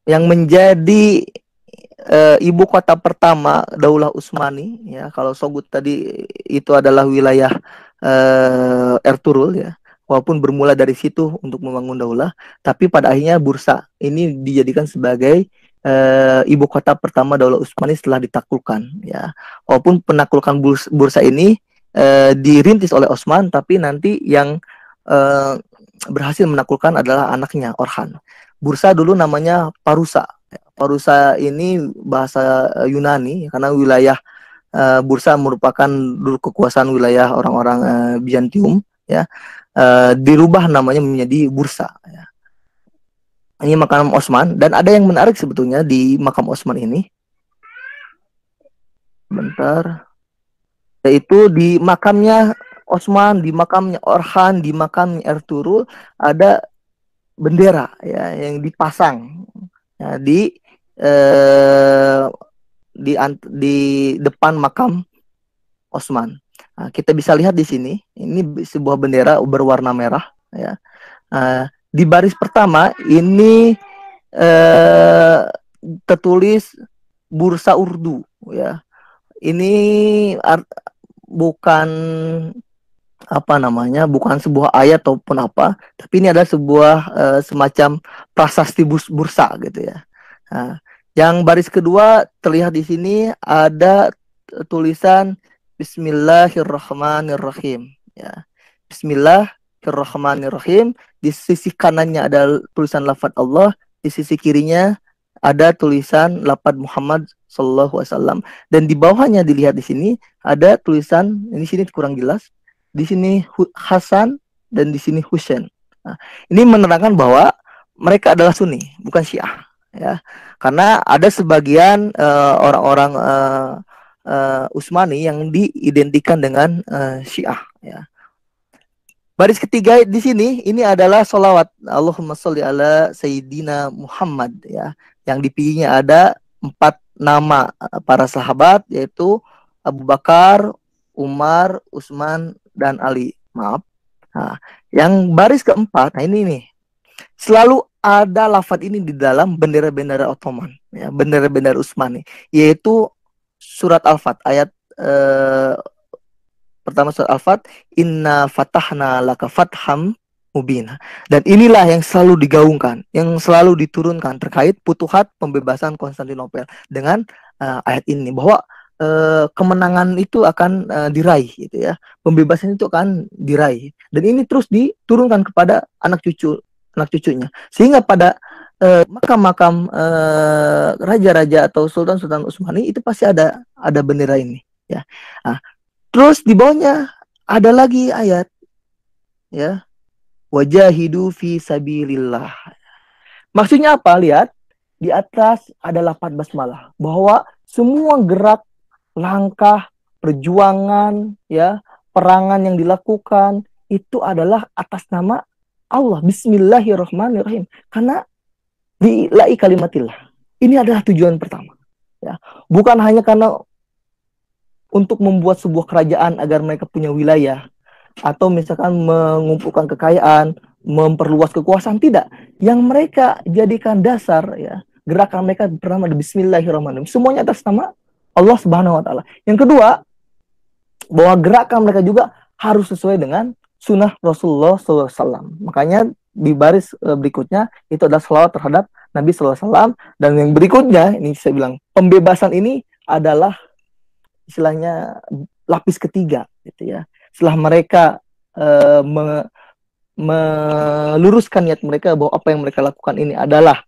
yang menjadi ibu kota pertama Daulah Utsmani, ya, kalau Sogut tadi itu adalah wilayah Ertugrul, ya, walaupun bermula dari situ untuk membangun daulah, tapi pada akhirnya Bursa ini dijadikan sebagai ibu kota pertama Daulah Utsmani setelah ditaklukkan, ya. Walaupun penaklukan Bursa ini dirintis oleh Osman, tapi nanti yang berhasil menaklukkan adalah anaknya Orhan. Bursa dulu namanya Parusa. Parusa ini bahasa Yunani karena wilayah Bursa merupakan dulu kekuasaan wilayah orang-orang Bizantium, ya. Dirubah namanya menjadi Bursa, ya. Ini makam Osman, dan ada yang menarik sebetulnya di makam Osman ini. Bentar. Yaitu di makamnya Osman, di makamnya Orhan, di makamnya Ertuğrul ada bendera, ya, yang dipasang, ya, eh, di depan makam Osman. Nah, kita bisa lihat di sini, ini sebuah bendera berwarna merah, ya. Di baris pertama ini tertulis Bursa Urdu, ya. Ini bukan apa namanya, bukan sebuah ayat ataupun apa, tapi ini adalah sebuah semacam prasasti bursa gitu, ya. Nah, yang baris kedua terlihat di sini ada tulisan Bismillahirrahmanirrahim, ya. Bismillahirrahmanirrahim. Di sisi kanannya ada tulisan lafaz Allah, di sisi kirinya ada tulisan lafaz Muhammad Sallallahu Alaihi Wasallam, dan di bawahnya dilihat di sini ada tulisan, ini sini kurang jelas, di sini Hasan dan di sini Husain. Nah, ini menerangkan bahwa mereka adalah Sunni, bukan Syiah, ya. Karena ada sebagian orang-orang Utsmani yang diidentikan dengan Syiah, ya. Baris ketiga di sini ini adalah sholawat Allahumma sholli ala Sayyidina Muhammad, ya. Yang dipilihnya ada 4 nama para sahabat, yaitu Abu Bakar, Umar, Utsman, dan Ali. Maaf. Nah, yang baris keempat, nah ini nih, selalu ada lafaz ini di dalam bendera-bendera Ottoman, ya, bendera-bendera Utsmani, yaitu surat Al-Fat ayat pertama, surat Al-Fat, inna fatahna laka fatham mubina. Dan inilah yang selalu digaungkan, yang selalu diturunkan terkait putuhat pembebasan Konstantinopel dengan ayat ini, bahwa kemenangan itu akan diraih, gitu ya. Pembebasan itu akan diraih. Dan ini terus diturunkan kepada anak cucunya. Sehingga pada makam-makam raja-raja atau sultan-sultan Utsmani itu pasti ada bendera ini, ya. Nah, terus di bawahnya ada lagi ayat, ya, wajahidu fi sabilillah. Maksudnya apa? Lihat di atas ada lafaz basmalah, bahwa semua gerak, langkah, perjuangan, ya, perangan yang dilakukan itu adalah atas nama Allah, Bismillahirrahmanirrahim, karena billahi kalimatillah. Ini adalah tujuan pertama, ya. Bukan hanya karena untuk membuat sebuah kerajaan agar mereka punya wilayah, atau misalkan mengumpulkan kekayaan, memperluas kekuasaan, tidak. Yang mereka jadikan dasar, ya, gerakan mereka bernama Bismillahirrahmanirrahim. Semuanya atas nama Allah Subhanahu wa taala. Yang kedua, bahwa gerakan mereka juga harus sesuai dengan sunnah Rasulullah SAW. Makanya di baris berikutnya itu adalah selawat terhadap Nabi SAW. Dan yang berikutnya, ini saya bilang, pembebasan ini adalah istilahnya lapis ketiga, gitu ya. Setelah mereka meluruskan niat mereka bahwa apa yang mereka lakukan ini adalah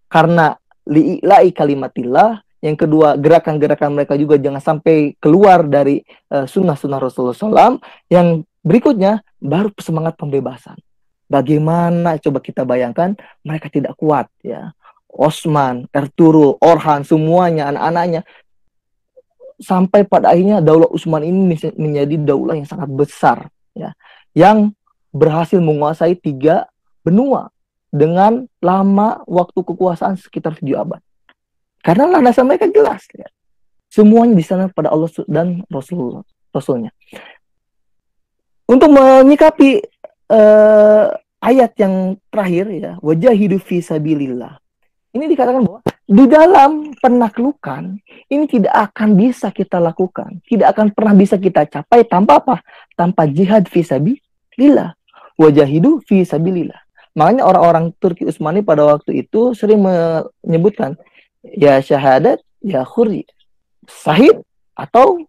karena li'ila'i kalimatillah. Yang kedua, gerakan-gerakan mereka juga jangan sampai keluar dari sunnah-sunnah Rasulullah SAW. Yang berikutnya baru semangat pembebasan. Bagaimana coba kita bayangkan, mereka tidak kuat, ya. Osman, Ertuğrul, Orhan, semuanya anak-anaknya, sampai pada akhirnya daulah Utsman ini menjadi daulah yang sangat besar, ya, yang berhasil menguasai 3 benua dengan lama waktu kekuasaan sekitar 7 abad. Karena landasan mereka jelas, ya. Semuanya di sana pada Allah dan Rasulnya. Untuk menyikapi ayat yang terakhir, ya, wajahidu fi sabilillah, ini dikatakan bahwa di dalam penaklukan ini tidak akan bisa kita lakukan, tidak akan pernah bisa kita capai tanpa apa? Tanpa jihad fi sabilillah. Wajahidu fi sabilillah. Makanya orang-orang Turki Utsmani pada waktu itu sering menyebutkan, ya syahadat, ya khuri, sahid atau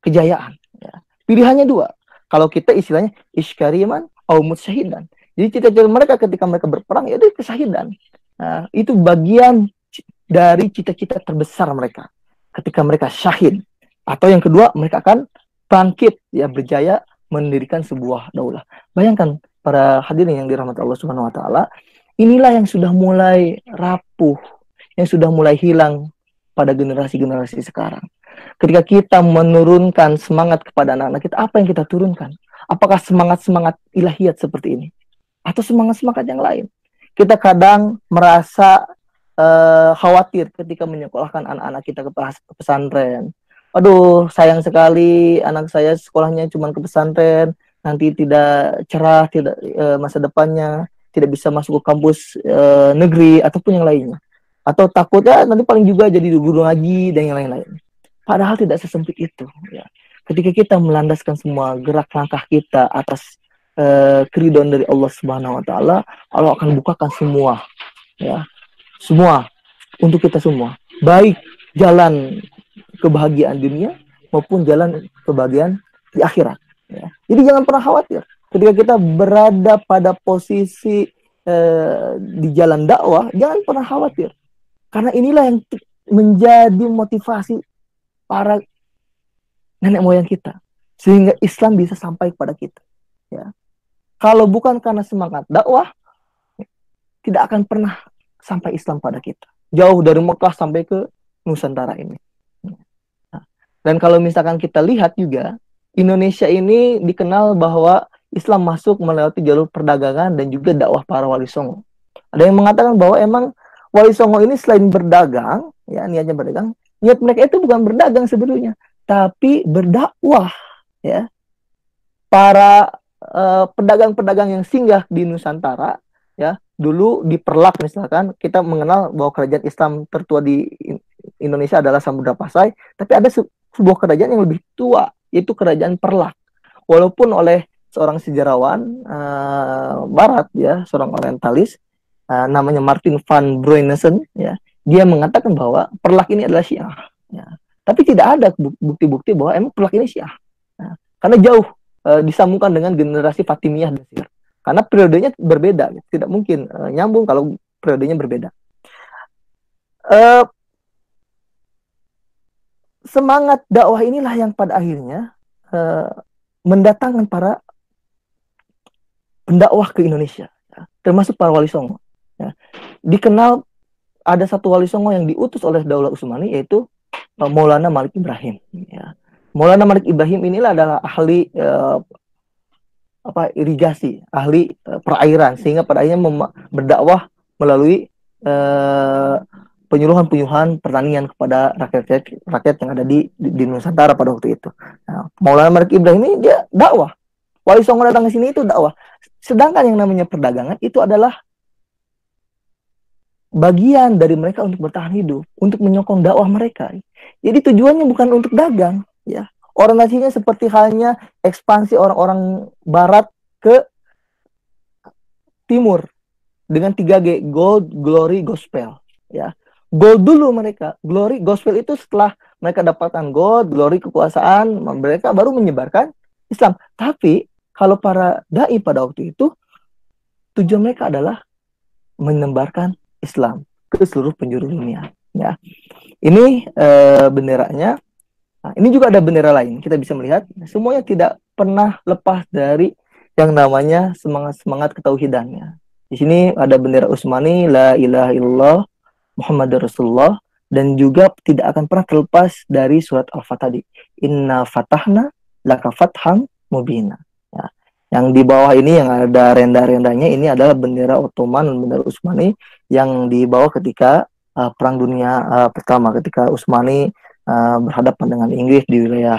kejayaan, ya. Pilihannya 2. Kalau kita istilahnya iskariman au mutsyahidan. Jadi cita-cita mereka ketika mereka berperang, ya itu kesahidan. Nah, itu bagian dari cita-cita terbesar mereka ketika mereka syahid. Atau yang kedua, mereka akan bangkit ya, berjaya mendirikan sebuah daulah. Bayangkan para hadirin yang dirahmati Allah Subhanahu wa taala, inilah yang sudah mulai rapuh, yang sudah mulai hilang pada generasi-generasi sekarang. Ketika kita menurunkan semangat kepada anak-anak kita, apa yang kita turunkan? Apakah semangat-semangat ilahiyat seperti ini? Atau semangat-semangat yang lain? Kita kadang merasa khawatir ketika menyekolahkan anak-anak kita ke pesantren. Aduh, sayang sekali anak saya sekolahnya cuma ke pesantren, nanti tidak cerah, tidak masa depannya, tidak bisa masuk ke kampus negeri ataupun yang lainnya. Atau takutnya nanti paling juga jadi guru ngaji dan yang lain-lain. Padahal tidak sesempit itu. Ya. Ketika kita melandaskan semua gerak langkah kita atas keridhaan dari Allah Subhanahu Wa Taala, Allah akan bukakan semua, ya, semua untuk kita semua. Baik jalan kebahagiaan dunia maupun jalan kebahagiaan di akhirat. Ya. Jadi jangan pernah khawatir ketika kita berada pada posisi di jalan dakwah, jangan pernah khawatir. Karena inilah yang menjadi motivasi para nenek moyang kita, sehingga Islam bisa sampai kepada kita. Ya. Kalau bukan karena semangat dakwah, tidak akan pernah sampai Islam pada kita. Jauh dari Mekah sampai ke Nusantara ini. Nah, dan kalau misalkan kita lihat juga, Indonesia ini dikenal bahwa Islam masuk melewati jalur perdagangan dan juga dakwah para wali songo. Ada yang mengatakan bahwa emang wali songo ini selain berdagang, ya niatnya berdagang, niat mereka itu bukan berdagang sebenarnya, tapi berdakwah, ya. Para pedagang-pedagang yang singgah di Nusantara, ya, dulu di Perlak misalkan, kita mengenal bahwa kerajaan Islam tertua di Indonesia adalah Samudra Pasai, tapi ada sebuah kerajaan yang lebih tua, yaitu kerajaan Perlak. Walaupun oleh seorang sejarawan Barat, ya, seorang orientalis, namanya Martin van Bruynesen, ya, dia mengatakan bahwa Perlak ini adalah Syiah. Ya. Tapi tidak ada bukti-bukti bahwa emang Perlak ini Syiah. Nah, karena jauh disambungkan dengan generasi Fatimiyah Mesir. Karena periodenya berbeda, tidak mungkin nyambung kalau periodenya berbeda. Semangat dakwah inilah yang pada akhirnya mendatangkan para pendakwah ke Indonesia, ya, termasuk para wali songo. Ya. Dikenal ada satu wali songo yang diutus oleh Daulah Utsmani, yaitu Maulana Malik Ibrahim. Ya. Maulana Malik Ibrahim inilah adalah ahli irigasi, ahli perairan, sehingga pada akhirnya berdakwah melalui penyuluhan-penyuluhan pertanian kepada rakyat yang ada di Nusantara pada waktu itu. Nah, Maulana Malik Ibrahim ini dia dakwah. Wali songo datang ke sini itu dakwah. Sedangkan yang namanya perdagangan itu adalah bagian dari mereka untuk bertahan hidup, untuk menyokong dakwah mereka. Jadi tujuannya bukan untuk dagang, ya. Orientasinya seperti halnya ekspansi orang-orang Barat ke Timur dengan 3G, Gold, Glory, Gospel. Ya, Gold dulu mereka, Glory, Gospel itu setelah mereka dapatkan Gold, Glory, kekuasaan, mereka baru menyebarkan Islam. Tapi kalau para dai pada waktu itu tujuan mereka adalah menyebarkan Islam ke seluruh penjuru dunia. Ya, ini benderanya. Nah, ini juga ada bendera lain. Kita bisa melihat semuanya tidak pernah lepas dari yang namanya semangat ketauhidannya. Di sini ada bendera Utsmani, la ilaha illallah Muhammadur Rasulullah, dan juga tidak akan pernah terlepas dari surat Al-Fatah tadi. Inna fatahna laka fatham mubina. Ya. Yang di bawah ini yang ada renda-rendanya ini adalah bendera Ottoman dan bendera Utsmani yang dibawa ketika Perang Dunia Pertama, ketika Utsmani berhadapan dengan Inggris di wilayah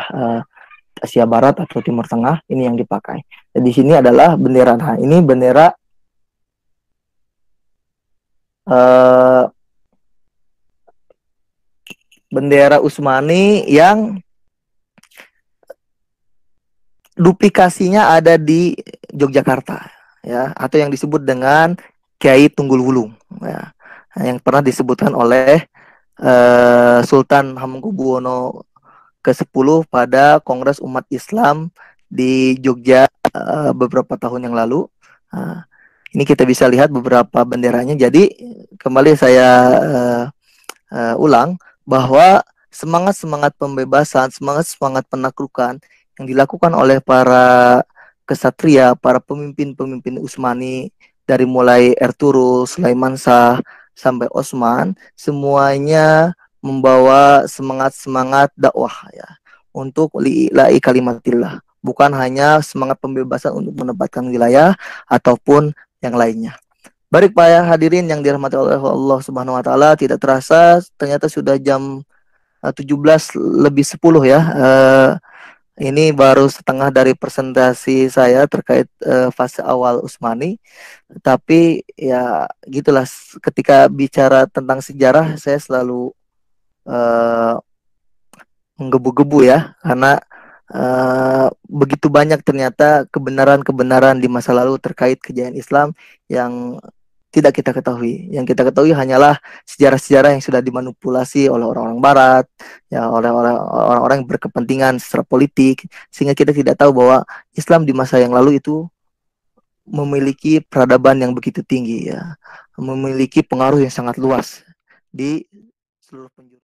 Asia Barat atau Timur Tengah, ini yang dipakai. Dan di sini adalah bendera. Nah, ini bendera bendera Utsmani yang duplikasinya ada di Yogyakarta, ya, atau yang disebut dengan Kiai Tunggul Wulung, ya, yang pernah disebutkan oleh Sultan Hamengkubuwono ke-10 pada Kongres Umat Islam di Jogja beberapa tahun yang lalu. Ini kita bisa lihat beberapa benderanya. Jadi kembali saya ulang bahwa semangat-semangat pembebasan, semangat-semangat penaklukan yang dilakukan oleh para kesatria, para pemimpin-pemimpin Utsmani dari mulai Ertugrul, Sulaiman Shah sampai Osman, semuanya membawa semangat-semangat dakwah ya untuk li'ila'i kalimatillah, bukan hanya semangat pembebasan untuk menempatkan wilayah ataupun yang lainnya. Baik para hadirin yang dirahmati oleh Allah Subhanahu wa taala, tidak terasa ternyata sudah jam 17 lebih 10 ya. Ini baru setengah dari presentasi saya terkait fase awal Utsmani. Tapi ya gitulah, ketika bicara tentang sejarah saya selalu uh, menggebu-gebu ya, karena begitu banyak ternyata kebenaran-kebenaran di masa lalu terkait kejayaan Islam yang tidak kita ketahui. Yang kita ketahui hanyalah sejarah-sejarah yang sudah dimanipulasi oleh orang-orang Barat, ya oleh orang-orang yang berkepentingan secara politik, sehingga kita tidak tahu bahwa Islam di masa yang lalu itu memiliki peradaban yang begitu tinggi ya, memiliki pengaruh yang sangat luas di seluruh penjuru.